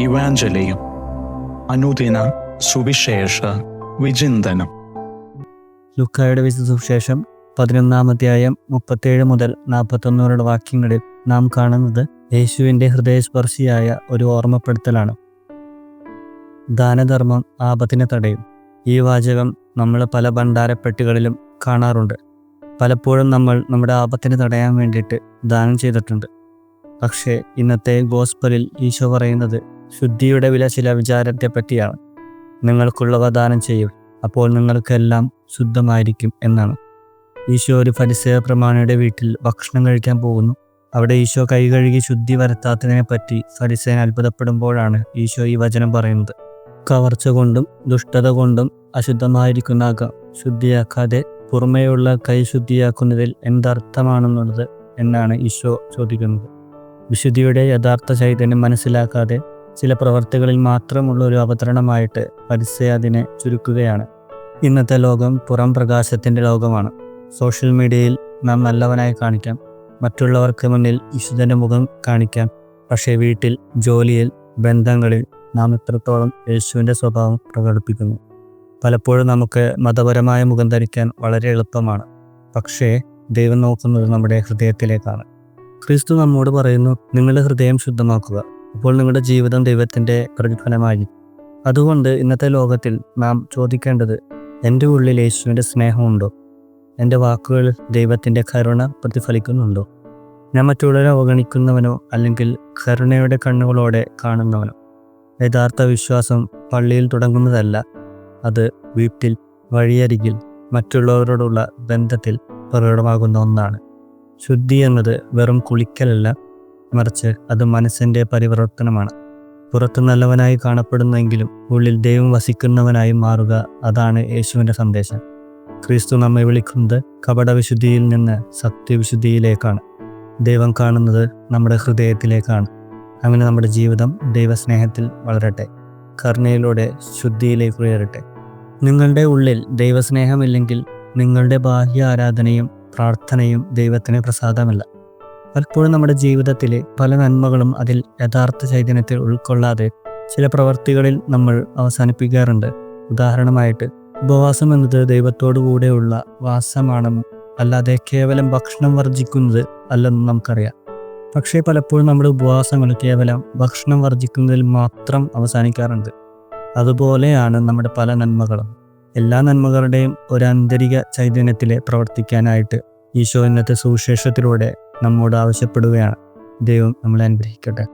ഇവാഞ്ചലിയും അനുദിന സുവിശേഷ വിചിന്തനം. ലൂക്കായുടെ വിശുദ്ധ സുവിശേഷം 11-ാം അധ്യായം 37 മുതൽ 41 വാക്യങ്ങളിൽ നാം കാണുന്നത് യേശുവിൻ്റെ ഹൃദയസ്പർശിയായ ഒരു ഓർമ്മപ്പെടുത്തലാണ്. ദാനധർമ്മം ആപത്തിനെ തടയും. ഈ വാചകം നമ്മൾ പല ഭണ്ഡാരപ്പെട്ടികളിലും കാണാറുണ്ട്. പലപ്പോഴും നമ്മൾ നമ്മുടെ ആപത്തിനെ തടയാൻ വേണ്ടിയിട്ട് ദാനം ചെയ്തിട്ടുണ്ട്. പക്ഷേ ഇന്നത്തെ ഗോസ്പലിൽ ഈശോ പറയുന്നത് ശുദ്ധിയുടെ ചില വിചാരത്തെ പറ്റിയാണ്. നിങ്ങൾക്കുള്ളവ ദാനം ചെയ്യും, അപ്പോൾ നിങ്ങൾക്കെല്ലാം ശുദ്ധമായിരിക്കും എന്നാണ്. ഈശോ ഒരു ഫരിസേയ പ്രമാണിയുടെ വീട്ടിൽ ഭക്ഷണം കഴിക്കാൻ പോകുന്നു. അവിടെ ഈശോ കൈ കഴുകി ശുദ്ധി വരുത്താത്തതിനെ പറ്റി ഫരിസേയൻ അത്ഭുതപ്പെടുമ്പോഴാണ് ഈശോ ഈ വചനം പറയുന്നത്. കവർച്ച കൊണ്ടും ദുഷ്ടത കൊണ്ടും അശുദ്ധമായിരിക്കുന്ന അകം ശുദ്ധിയാക്കാതെ പുറമേയുള്ള കൈ ശുദ്ധിയാക്കുന്നതിൽ എന്തർത്ഥമാണെന്നുള്ളത് എന്നാണ് ഈശോ ചോദിക്കുന്നത്. വിശുദ്ധിയുടെ യഥാർത്ഥ ചൈതന്യം മനസ്സിലാക്കാതെ ചില പ്രവർത്തികളിൽ മാത്രമുള്ള ഒരു അവതരണമായിട്ട് ഫരിസേയൻ അതിനെ ചുരുക്കുകയാണ്. ഇന്നത്തെ ലോകം പുറം പ്രകാശത്തിൻ്റെ ലോകമാണ്. സോഷ്യൽ മീഡിയയിൽ നാം നല്ലവനായി കാണിക്കാം, മറ്റുള്ളവർക്ക് മുന്നിൽ വിശുദ്ധൻ്റെ മുഖം കാണിക്കാം. പക്ഷേ വീട്ടിൽ, ജോലിയിൽ, ബന്ധങ്ങളിൽ നാം എത്രത്തോളം യേശുവിൻ്റെ സ്വഭാവം പ്രകടിപ്പിക്കുന്നു? പലപ്പോഴും നമുക്ക് മതപരമായ മുഖം ധരിക്കാൻ വളരെ എളുപ്പമാണ്. പക്ഷേ ദൈവം നോക്കുന്നത് നമ്മുടെ ഹൃദയത്തിലേക്കാണ്. ക്രിസ്തു നമ്മോട് പറയുന്നു, നിങ്ങളുടെ ഹൃദയം ശുദ്ധമാക്കുക, അപ്പോൾ നിങ്ങളുടെ ജീവിതം ദൈവത്തിൻ്റെ പ്രതിഫലമായി. അതുകൊണ്ട് ഇന്നത്തെ ലോകത്തിൽ നാം ചോദിക്കേണ്ടത്, എൻ്റെ ഉള്ളിൽ യേശുവിൻ്റെ സ്നേഹമുണ്ടോ? എൻ്റെ വാക്കുകളിൽ ദൈവത്തിൻ്റെ കരുണ പ്രതിഫലിക്കുന്നുണ്ടോ? ഞാൻ മറ്റുള്ളവരെ അവഗണിക്കുന്നവനോ അല്ലെങ്കിൽ കരുണയുടെ കണ്ണുകളോടെ കാണുന്നവനോ? യഥാർത്ഥ വിശ്വാസം പള്ളിയിൽ തുടങ്ങുന്നതല്ല, അത് വീട്ടിൽ, വഴിയരികിൽ, മറ്റുള്ളവരോടുള്ള ബന്ധത്തിൽ പ്രകടമാകുന്ന ഒന്നാണ്. ശുദ്ധി എന്നത് വെറും കുളിക്കലല്ല, മറിച്ച് അത് മനസ്സിൻ്റെ പരിവർത്തനമാണ്. പുറത്ത് നല്ലവനായി കാണപ്പെടുന്നെങ്കിലും ഉള്ളിൽ ദൈവം വസിക്കുന്നവനായി മാറുക, അതാണ് യേശുവിൻ്റെ സന്ദേശം. ക്രിസ്തു നമ്മെ വിളിക്കുന്നത് കപടവിശുദ്ധിയിൽ നിന്ന് സത്യവിശുദ്ധിയിലേക്കാണ്. ദൈവം കാണുന്നത് നമ്മുടെ ഹൃദയത്തിലേക്കാണ്. അങ്ങനെ നമ്മുടെ ജീവിതം ദൈവസ്നേഹത്തിൽ വളരട്ടെ, കരുണയിലൂടെ ശുദ്ധിയിലേക്ക് ഉയരട്ടെ. നിങ്ങളുടെ ഉള്ളിൽ ദൈവസ്നേഹമില്ലെങ്കിൽ നിങ്ങളുടെ ബാഹ്യ ആരാധനയും പ്രാർത്ഥനയും ദൈവത്തിന് പ്രസാദമല്ല. പലപ്പോഴും നമ്മുടെ ജീവിതത്തിലെ പല നന്മകളും അതിൽ യഥാർത്ഥ ചൈതന്യത്തിൽ ഉൾക്കൊള്ളാതെ ചില പ്രവർത്തികളിൽ നമ്മൾ അവസാനിപ്പിക്കാറുണ്ട്. ഉദാഹരണമായിട്ട്, ഉപവാസം എന്നത് ദൈവത്തോടു കൂടെയുള്ള വാസമാണെന്നും അല്ലാതെ കേവലം ഭക്ഷണം വർജിക്കുന്നത് അല്ലെന്നും നമുക്കറിയാം. പക്ഷേ പലപ്പോഴും നമ്മുടെ ഉപവാസങ്ങൾ കേവലം ഭക്ഷണം വർജിക്കുന്നതിൽ മാത്രം അവസാനിക്കാറുണ്ട്. അതുപോലെയാണ് നമ്മുടെ പല നന്മകളും. എല്ലാ നന്മകളുടെയും ഒരു ആന്തരിക ചൈതന്യത്തിലെ പ്രവർത്തിക്കാനായിട്ട് ഈശോ ഇന്നത്തെ സുവിശേഷത്തിലൂടെ നമ്മോട് ആവശ്യപ്പെടുകയാണ്. ദൈവം നമ്മളെ അനുഗ്രഹിക്കട്ടെ.